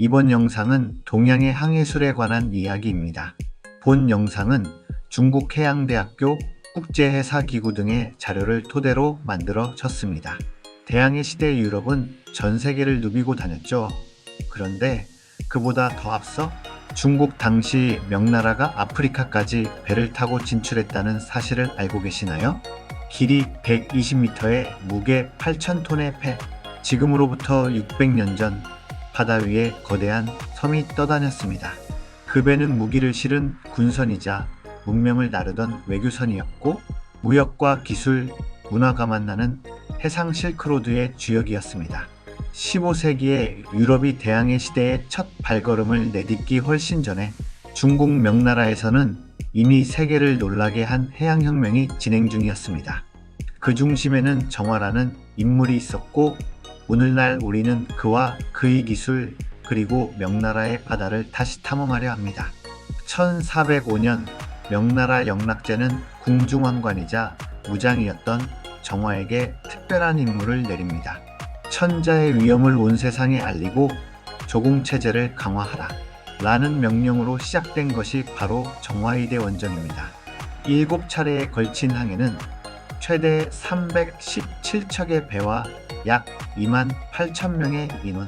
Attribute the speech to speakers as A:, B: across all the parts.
A: 이번 영상은 동양의 항해술에 관한 이야기입니다. 본 영상은 중국해양대학교 국제해사기구 등의 자료를 토대로 만들어졌습니다. 대항해 시대 유럽은 전 세계를 누비고 다녔죠. 그런데 그보다 더 앞서 중국 당시 명나라가 아프리카까지 배를 타고 진출했다는 사실을 알고 계시나요? 길이 120m에 무게 8,000톤의 배, 지금으로부터 600년 전 바다 위에 거대한 섬이 떠다녔습니다. 그 배는 무기를 실은 군선이자 문명을 나르던 외교선이었고, 무역과 기술, 문화가 만나는 해상 실크로드의 주역이었습니다. 15세기에 유럽이 대항해 시대의 첫 발걸음을 내딛기 훨씬 전에 중국 명나라에서는 이미 세계를 놀라게 한 해양혁명이 진행 중이었습니다. 그 중심에는 정화라는 인물이 있었고, 오늘날 우리는 그와 그의 기술 그리고 명나라의 바다를 다시 탐험하려 합니다. 1405년 명나라 영락제는 궁중왕관이자 무장이었던 정화에게 특별한 임무를 내립니다. 천자의 위엄을 온 세상에 알리고 조공체제를 강화하라 라는 명령으로 시작된 것이 바로 정화의대 원정입니다. 7차례에 걸친 항해는 최대 317척의 배와 약 28,000명의 인원,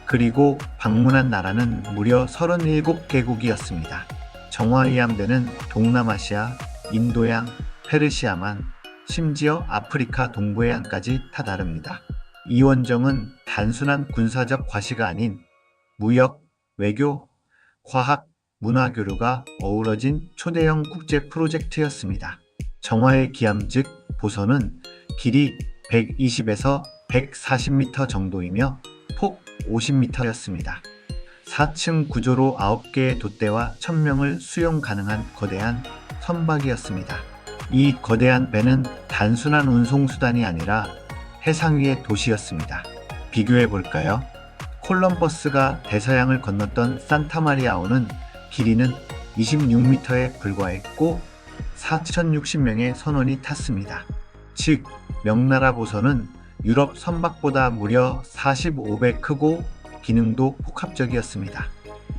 A: 그리고 방문한 나라는 무려 37개국이었습니다. 정화의 함대는 동남아시아, 인도양, 페르시아만, 심지어 아프리카 동부해안까지 다다릅니다. 이 원정은 단순한 군사적 과시가 아닌 무역, 외교, 과학, 문화 교류가 어우러진 초대형 국제 프로젝트였습니다. 정화의 기함 즉 보선은 길이 120에서 140m 정도이며 폭 50m였습니다. 4층 구조로 9개의 돛대와 1000명을 수용 가능한 거대한 선박이었습니다. 이 거대한 배는 단순한 운송수단이 아니라 해상 위의 도시였습니다. 비교해 볼까요? 콜럼버스가 대서양을 건넜던 산타마리아호는 길이는 26m에 불과했고 4,060명의 선원이 탔습니다. 즉, 명나라 보선은 유럽 선박보다 무려 45배 크고 기능도 복합적이었습니다.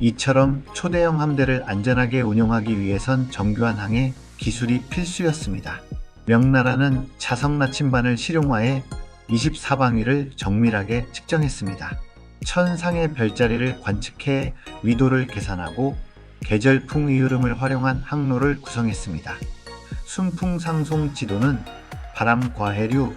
A: 이처럼 초대형 함대를 안전하게 운용하기 위해선 정교한 항해 기술이 필수였습니다. 명나라는 자석 나침반을 실용화해 24방위를 정밀하게 측정했습니다. 천상의 별자리를 관측해 위도를 계산하고 계절풍의 흐름을 활용한 항로를 구성했습니다. 순풍상송 지도는 바람 과해류,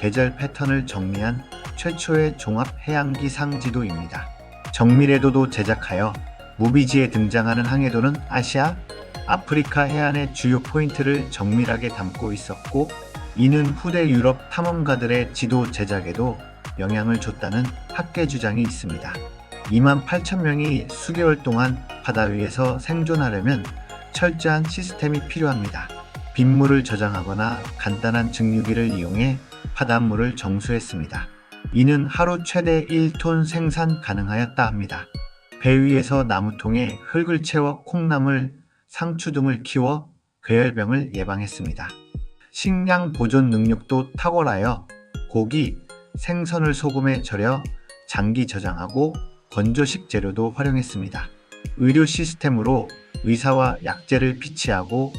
A: 계절 패턴을 정리한 최초의 종합 해양기 상지도입니다. 정밀해도도 제작하여 무비지에 등장하는 항해도는 아시아, 아프리카 해안의 주요 포인트를 정밀하게 담고 있었고, 이는 후대 유럽 탐험가들의 지도 제작에도 영향을 줬다는 학계 주장이 있습니다. 28,000명이 수개월 동안 바다 위에서 생존하려면 철저한 시스템이 필요합니다. 빗물을 저장하거나 간단한 증류기를 이용해 바닷물을 정수했습니다. 이는 하루 최대 1톤 생산 가능하였다 합니다. 배 위에서 나무통에 흙을 채워 콩나물, 상추 등을 키워 괴열병을 예방했습니다. 식량 보존 능력도 탁월하여 고기, 생선을 소금에 절여 장기 저장하고 건조식 재료도 활용했습니다. 의료 시스템으로 의사와 약재를 피치하고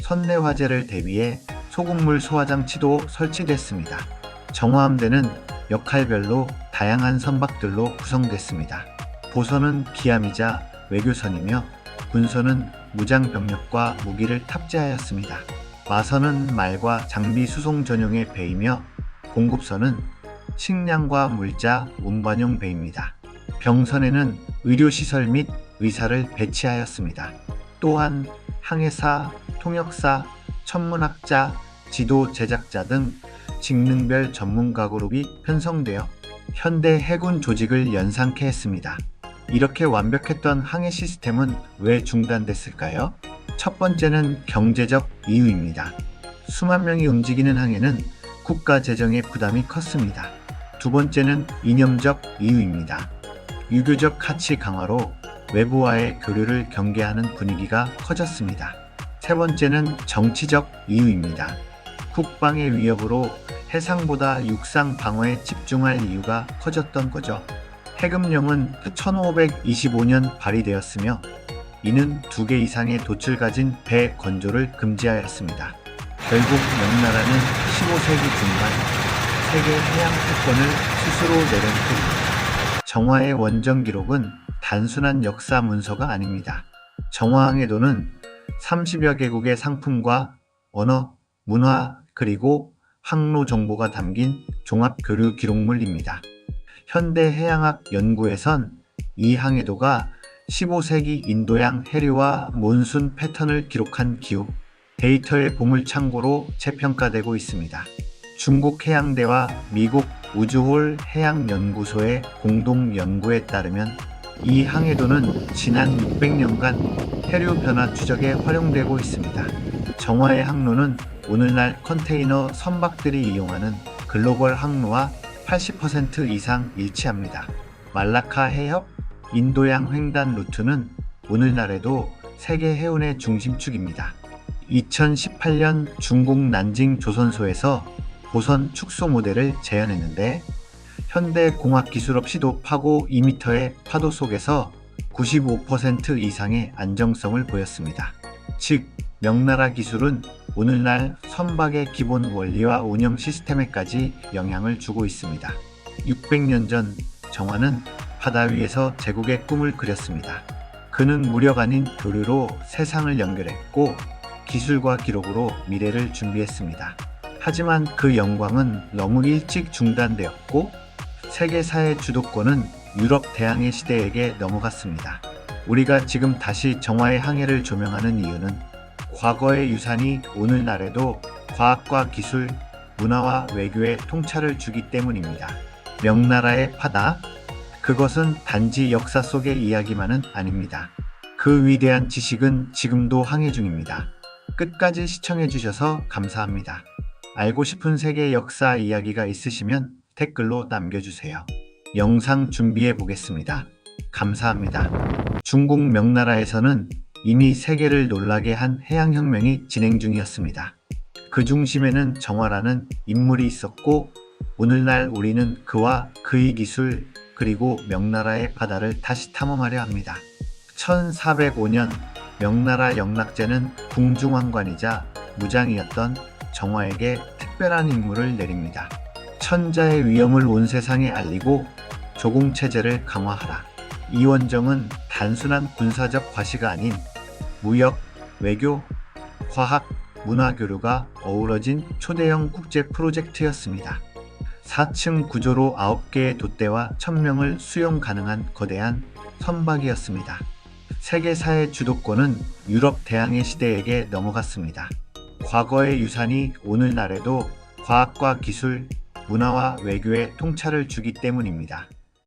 A: 선내화재를 대비해 소금물 소화장치도 설치됐습니다. 정화함대는 역할별로 다양한 선박들로 구성됐습니다. 보선은 기함이자 외교선이며 군선은 무장병력과 무기를 탑재하였습니다. 마선은 말과 장비 수송 전용의 배이며 공급선은 식량과 물자 운반용 배입니다. 병선에는 의료시설 및 의사를 배치하였습니다. 또한 항해사, 통역사, 천문학자, 지도 제작자 등 직능별 전문가 그룹이 편성되어 현대 해군 조직을 연상케 했습니다. 이렇게 완벽했던 항해 시스템은 왜 중단됐을까요? 첫 번째는 경제적 이유입니다. 수만 명이 움직이는 항해는 국가 재정의 부담이 컸습니다. 두 번째는 이념적 이유입니다. 유교적 가치 강화로 외부와의 교류를 경계하는 분위기가 커졌습니다. 세 번째는 정치적 이유입니다. 국방의 위협으로 해상보다 육상 방어에 집중할 이유가 커졌던 거죠. 해금령은 1525년 발의되었으며 이는 2개 이상의 돛을 가진 배 건조를 금지하였습니다. 결국 명나라는 15세기 중반 세계 해양 특권을 스스로 내린 셈입니다. 정화의 원정 기록은 단순한 역사 문서가 아닙니다. 정화항해도는 30여 개국의 상품과 언어, 문화, 그리고 항로 정보가 담긴 종합 교류 기록물입니다. 현대 해양학 연구에선 이 항해도가 15세기 인도양 해류와 몬순 패턴을 기록한 기후 데이터의 보물창고로 재평가되고 있습니다. 중국 해양대와 미국 우주홀 해양연구소의 공동 연구에 따르면 이 항해도는 지난 600년간 해류 변화 추적에 활용되고 있습니다. 정화의 항로는 오늘날 컨테이너 선박들이 이용하는 글로벌 항로와 80% 이상 일치합니다. 말라카 해협, 인도양 횡단 루트는 오늘날에도 세계 해운의 중심축입니다. 2018년 중국 난징 조선소에서 보선 축소 모델을 재현했는데 현대 공학 기술 없이도 파고 2m의 파도 속에서 95% 이상의 안정성을 보였습니다. 즉, 명나라 기술은 오늘날 선박의 기본 원리와 운영 시스템에까지 영향을 주고 있습니다. 600년 전 정화는 바다 위에서 제국의 꿈을 그렸습니다. 그는 무력 아닌 교류로 세상을 연결했고 기술과 기록으로 미래를 준비했습니다. 하지만 그 영광은 너무 일찍 중단되었고 세계사의 주도권은 유럽 대항해 시대에게 넘어갔습니다. 우리가 지금 다시 정화의 항해를 조명하는 이유는 과거의 유산이 오늘날에도 과학과 기술, 문화와 외교에 통찰을 주기 때문입니다. 명나라의 바다, 그것은 단지 역사 속의 이야기만은 아닙니다. 그 위대한 지식은 지금도 항해 중입니다. 끝까지 시청해주셔서 감사합니다. 알고 싶은 세계 역사 이야기가 있으시면 댓글로 남겨주세요. 영상 준비해 보겠습니다. 감사합니다. 중국 명나라에서는 이미 세계를 놀라게 한 해양혁명이 진행 중이었습니다. 그 중심에는 정화라는 인물이 있었고 오늘날 우리는 그와 그의 기술 그리고 명나라의 바다를 다시 탐험하려 합니다. 1405년 명나라 영락제는 궁중왕관이자 무장이었던 정화에게 특별한 임무를 내립니다. 천자의 위엄을 온 세상에 알리고 조공체제를 강화하라. 이 원정은 단순한 군사적 과시가 아닌 무역, 외교, 과학, 문화 교류가 어우러진 초대형 국제 프로젝트였습니다. 4층 구조로 9개의 돛대와 1000명을 수용 가능한 거대한 선박이었습니다. 세계사의 주도권은 유럽 대항해 시대에게 넘어갔습니다. 과거의 유산이 오늘날에도 과학과 기술, 문화와 외교에 통찰을 주기 때문입니다.